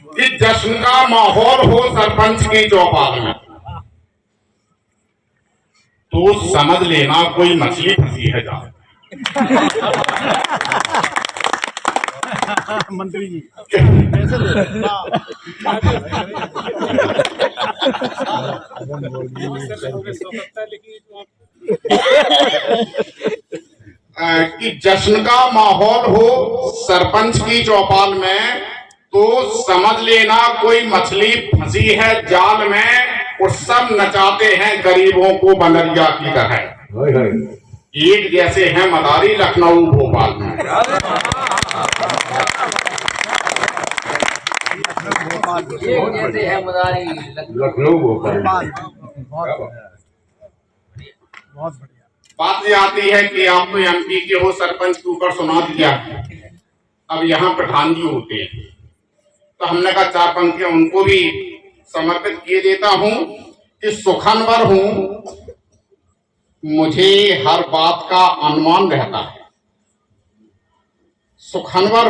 कि जश्न का माहौल हो सरपंच की चौपाल में, तो समझ लेना कोई मछली फंसी है जाल। मंत्री जी कि जश्न का माहौल हो सरपंच की चौपाल में, तो समझ लेना कोई मछली फंसी है जाल में, और सब नचाते हैं गरीबों को बनरिया की तरह। एक जैसे हैं मदारी लखनऊ भोपाल में। लखनऊ भोपाल। बहुत बढ़िया। बात ये आती है कि आप तो एमपी के हो, सरपंच के ऊपर सुना दिया, अब यहाँ प्रधान जी होते हैं, तो हमने कहा 4 पंक्तियां उनको भी समर्पित किए देता हूं कि सुखनवर हूं, मुझे हर बात का अनुमान रहता है। सुखनवर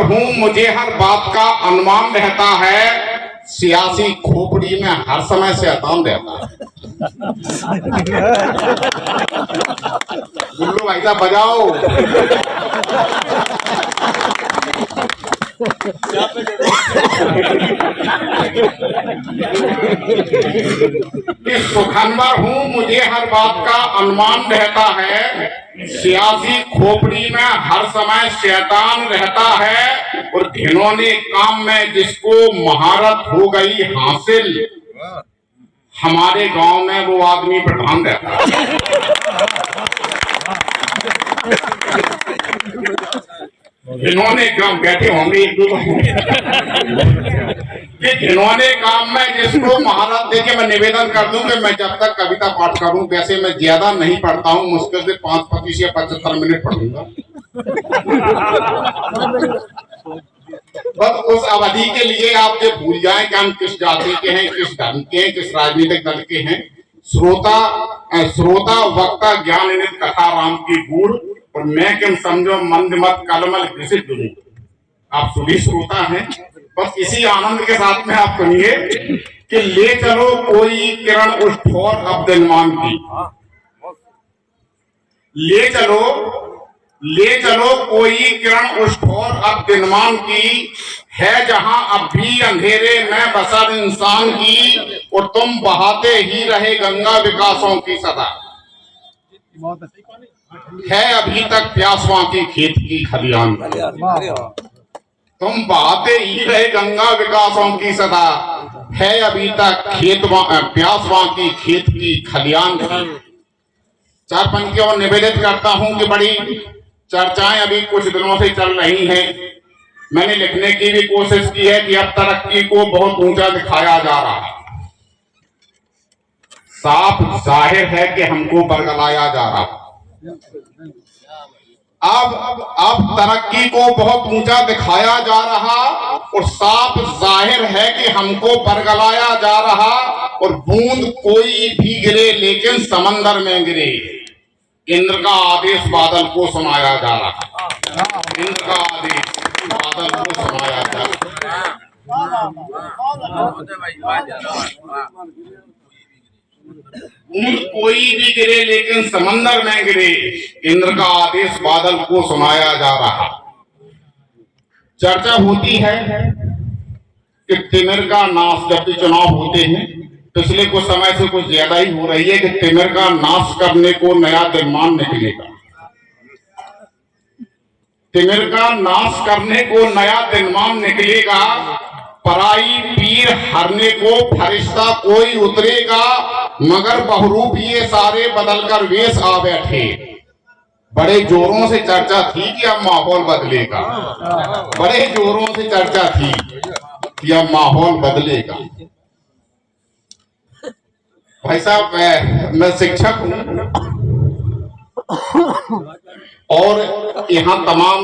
हूं, मुझे हर बात का अनुमान रहता है, सियासी खोपड़ी में हर समय शैतान रहता है। गुल्लू भाई साहब बजाओ। कि सुखनवर हूं, मुझे हर बात का अनुमान रहता है, सियासी खोपड़ी में हर समय शैतान रहता है, और घिनौने काम में जिसको महारत हो गई हासिल, हमारे गांव में वो आदमी प्रधान रहता है। इन्होंने काम बैठे होंगे एक दो कि इन्होंने काम में जिसको महारत देके मैं निवेदन कर दूं कि मैं जब तक कविता पाठ करूं, वैसे मैं ज्यादा नहीं पढ़ता हूं, मुश्किल से 5-25 या 75 मिनट पढ़ूंगा। बस उस अवधि के लिए आप ये भूल जाएं कि हम किस जाति के हैं, किस धर्म के हैं, किस राजनीतिक दल के हैं। श्रोता वक्ता ज्ञान नित कथा राम की गूढ़, और मैं किम समझो मंद मत कलमल घिसित दूं। आप सुनी श्रोता हैं, बस इसी आनंद के साथ में आप सुनिए कि ले चलो कोई किरण उस ठोर अब्दुलमान की, ले चलो कोई किरण उस ठोर अब्दुलमान की, है जहां अब भी अंधेरे में बसर इंसान की, और तुम बहाते ही रहे गंगा विकासों की सदा, है अभी तक प्यासवां की खेत की खलियान। तुम बहाते ही रहे गंगा विकासों की सदा, है अभी तक प्यासवां की खेत की खलियान। 4 पंक्तियों निवेदित करता हूं कि बड़ी चर्चाएं अभी कुछ दिनों से चल रही हैं। मैंने लिखने की भी कोशिश की है कि अब तरक्की को बहुत ऊंचा दिखाया जा रहा है। साफ जाहिर है कि हमको बरगलाया जा रहा है। अब तरक्की को बहुत ऊंचा दिखाया जा रहा, और साफ जाहिर है कि हमको बरगलाया जा रहा, और बूंद कोई भी गिरे लेकिन समंदर में गिरे, इंद्र का आदेश बादल को सुनाया जा रहा। इंद्र का आदेश बादल को सुनाया जा रहा। बूंद कोई भी गिरे लेकिन समंदर में गिरे, इंद्र का आदेश बादल को सुनाया जा रहा। चर्चा होती है कि तिमिर का नाश, जब भी चुनाव होते हैं, पिछले कुछ समय से कुछ ज्यादा ही हो रही है कि तिमिर का नाश करने को नया दिनमान निकलेगा। तिमिर का नाश करने को नया दिनमान निकलेगा, पराई पीर हरने को फरिश्ता कोई उतरेगा, मगर बहुरूप ये सारे बदलकर वेश आ बैठे। बड़े जोरों से चर्चा थी कि अब माहौल बदलेगा, बड़े जोरों से चर्चा थी कि अब माहौल बदलेगा। भाई साहब, मैं शिक्षक हूं, और यहाँ तमाम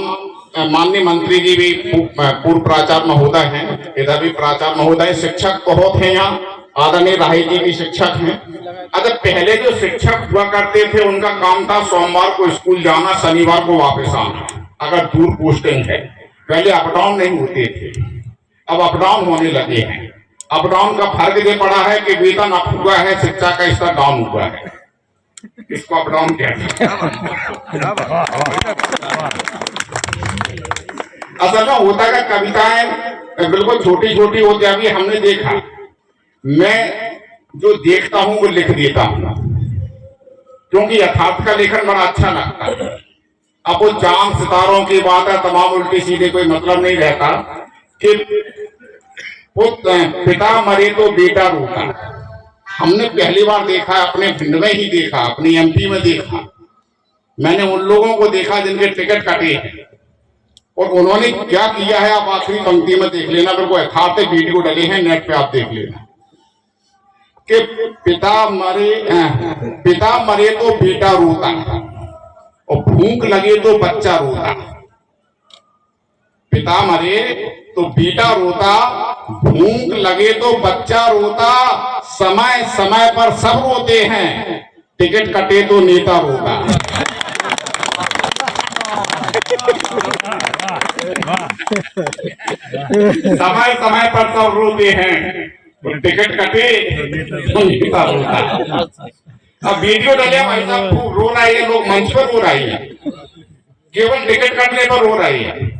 माननीय मंत्री जी भी पूर्व प्राचार्य महोदय हैं, इधर भी प्राचार्य महोदय, शिक्षक बहुत हैं यहाँ। आदरणीय राही जी भी शिक्षक हैं। अगर पहले जो शिक्षक हुआ करते थे उनका काम था सोमवार को स्कूल जाना, शनिवार को वापस आना, अगर दूर पोस्टिंग है। पहले अप डाउन नहीं होते थे। अब अप डाउन होने लगे हैं। अप डाउन का फर्क ये पड़ा है कि वेतन अप हुआ है, शिक्षा का स्तर डाउन हुआ है। इसको अप डाउन कहते हैं। असल में होता है कविताएं बिल्कुल छोटी छोटी होती, अभी हमने देखा, मैं जो देखता हूं वो लिख देता हूं क्योंकि यथार्थ का लेखन बड़ा अच्छा लगता है। अब वो चांद सितारों की बात है, तमाम उल्टी सीधे कोई मतलब नहीं रहता कि पिता मरे तो बेटा रोता। हमने पहली बार देखा, अपने भिंड में ही देखा, अपनी एमपी में देखा। मैंने उन लोगों को देखा जिनके टिकट कटे हैं और उन्होंने क्या किया है आप आखिरी पंक्ति में देख लेना, मेरे को यथार्थ वीडियो डले हैं नेट पे, आप देख लेना कि पिता मरे तो बेटा रोता और भूख लगे तो बच्चा रोता। पिता मरे तो बेटा रोता, भूख लगे तो बच्चा रोता, समय समय पर सब रोते हैं, टिकट कटे तो नेता रोता। समय समय पर सब रोते हैं, तो टिकट कटे तो नेता रोता। अब वीडियो डले भाई साहब, रो रहा है, लोग मंच पर रो रही है, केवल टिकट कटने पर रो रही है।